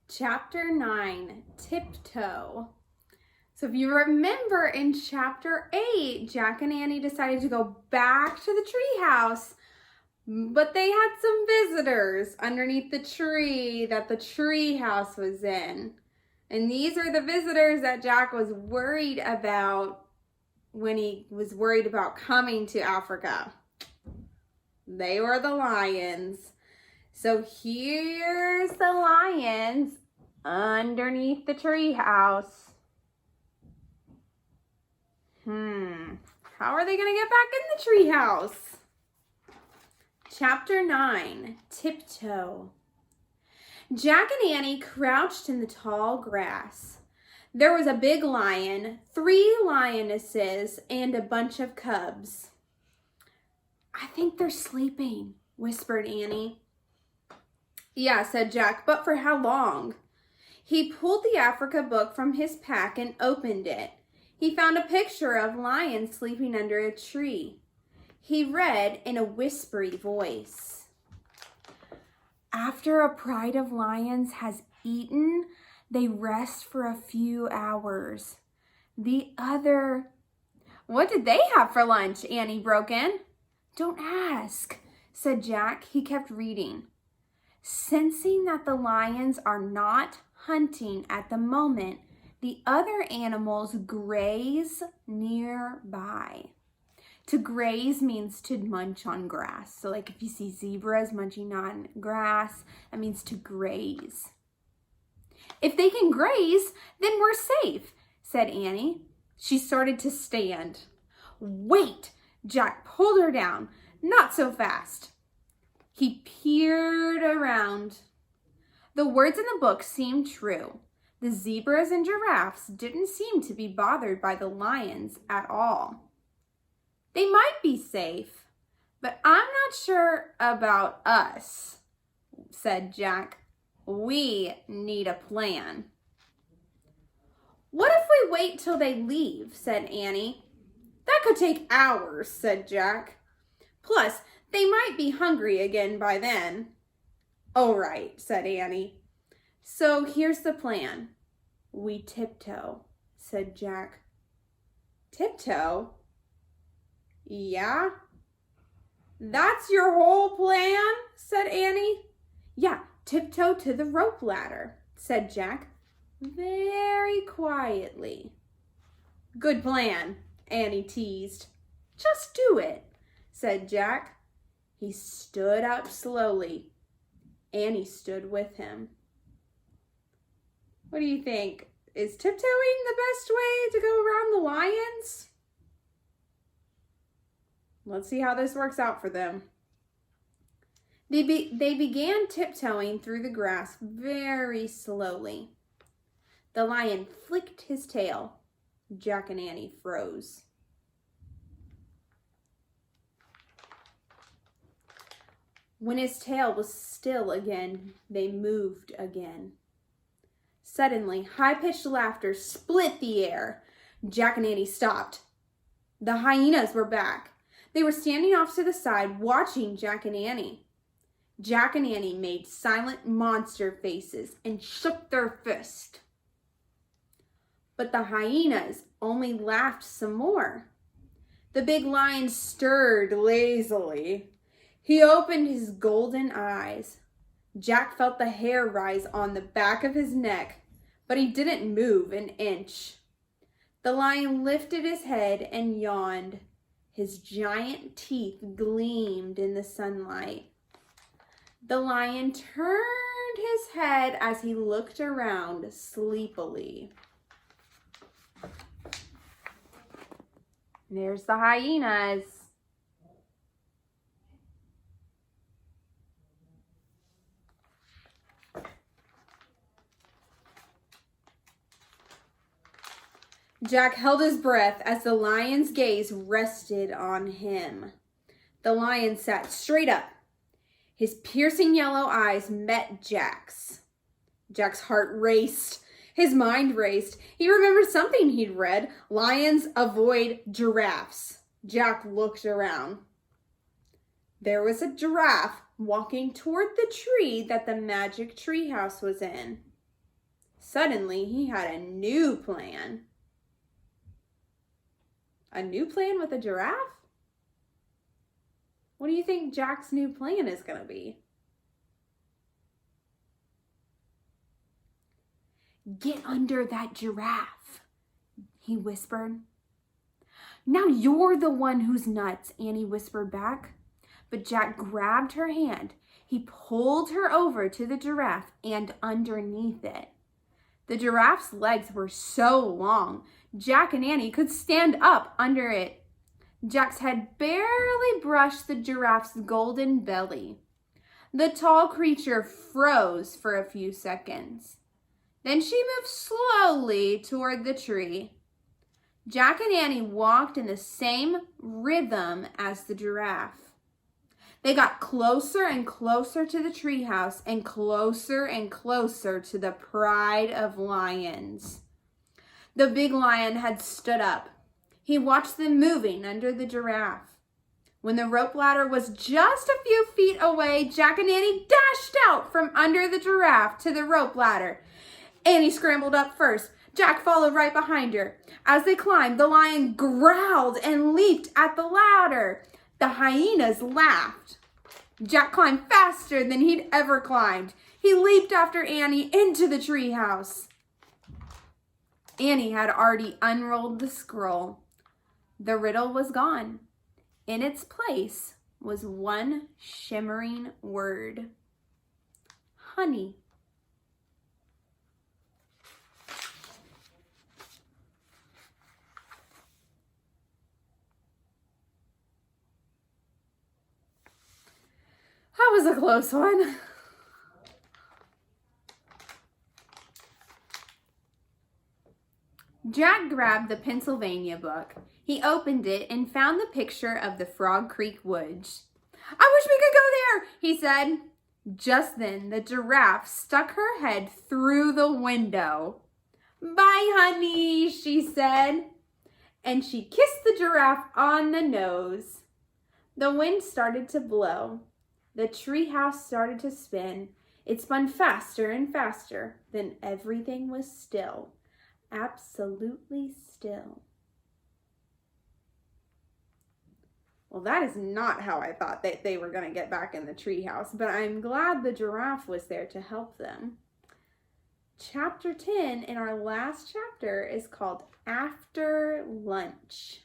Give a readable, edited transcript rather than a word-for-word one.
Chapter 9, Tiptoe. So if you remember in Chapter 8, Jack and Annie decided to go back to the treehouse, but they had some visitors underneath the tree that the treehouse was in. And these are the visitors that Jack was worried about when he was worried about coming to Africa. They were the lions. So here's the lions underneath the treehouse. How are they going to get back in the treehouse? Chapter 9, Tiptoe. Jack and Annie crouched in the tall grass. There was a big lion, 3 lionesses, and a bunch of cubs. "I think they're sleeping," whispered Annie. "Yeah," said Jack, "but for how long?" He pulled the Africa book from his pack and opened it. He found a picture of lions sleeping under a tree. He read in a whispery voice, "After a pride of lions has eaten, they rest for a few hours. What did they have for lunch?" Annie broke in. "Don't ask," said Jack. He kept reading. "Sensing that the lions are not hunting at the moment, the other animals graze nearby." To graze means to munch on grass. So like if you see zebras munching on grass, that means to graze. "If they can graze, then we're safe," said Annie. She started to stand. "Wait!" Jack pulled her down. "Not so fast." He peered around. The words in the book seemed true. The zebras and giraffes didn't seem to be bothered by the lions at all. "They might be safe, but I'm not sure about us," said Jack. "We need a plan." "What if we wait till they leave?" said Annie. "That could take hours," said Jack. "Plus, they might be hungry again by then." "All right," said Annie. "So here's the plan. We tiptoe," said Jack. "Tiptoe?" "Yeah." "That's your whole plan?" said Annie. "Yeah, tiptoe to the rope ladder," said Jack, very quietly. "Good plan," Annie teased. "Just do it," said Jack. He stood up slowly. Annie stood with him. What do you think? Is tiptoeing the best way to go around the lions? Let's see how this works out for them. They began tiptoeing through the grass very slowly. The lion flicked his tail. Jack and Annie froze. When his tail was still again, they moved again. Suddenly, high-pitched laughter split the air. Jack and Annie stopped. The hyenas were back. They were standing off to the side, watching Jack and Annie. Jack and Annie made silent monster faces and shook their fists. But the hyenas only laughed some more. The big lion stirred lazily. He opened his golden eyes. Jack felt the hair rise on the back of his neck, but he didn't move an inch. The lion lifted his head and yawned. His giant teeth gleamed in the sunlight. The lion turned his head as he looked around sleepily. There's the hyenas. Jack held his breath as the lion's gaze rested on him. The lion sat straight up. His piercing yellow eyes met Jack's. Jack's heart raced. His mind raced. He remembered something he'd read. Lions avoid giraffes. Jack looked around. There was a giraffe walking toward the tree that the magic treehouse was in. Suddenly, he had a new plan. A new plan with a giraffe? What do you think Jack's new plan is going to be? Get under that giraffe, he whispered. Now you're the one who's nuts, Annie whispered back. But Jack grabbed her hand. He pulled her over to the giraffe and underneath it. The giraffe's legs were so long, Jack and Annie could stand up under it. Jack's head barely brushed the giraffe's golden belly. The tall creature froze for a few seconds. Then she moved slowly toward the tree. Jack and Annie walked in the same rhythm as the giraffe. They got closer and closer to the treehouse and closer to the pride of lions. The big lion had stood up. He watched them moving under the giraffe. When the rope ladder was just a few feet away, Jack and Annie dashed out from under the giraffe to the rope ladder. Annie scrambled up first. Jack followed right behind her. As they climbed, the lion growled and leaped at the ladder. The hyenas laughed. Jack climbed faster than he'd ever climbed. He leaped after Annie into the treehouse. Annie had already unrolled the scroll. The riddle was gone. In its place was one shimmering word. Honey. That was a close one. Jack grabbed the Pennsylvania book. He opened it and found the picture of the Frog Creek Woods. I wish we could go there, he said. Just then, the giraffe stuck her head through the window. Bye, honey, she said. And she kissed the giraffe on the nose. The wind started to blow. The treehouse started to spin. It spun faster and faster. Then everything was still. Absolutely still. Well, that is not how I thought that they were going to get back in the treehouse, but I'm glad the giraffe was there to help them. Chapter 10 in our last chapter is called After Lunch.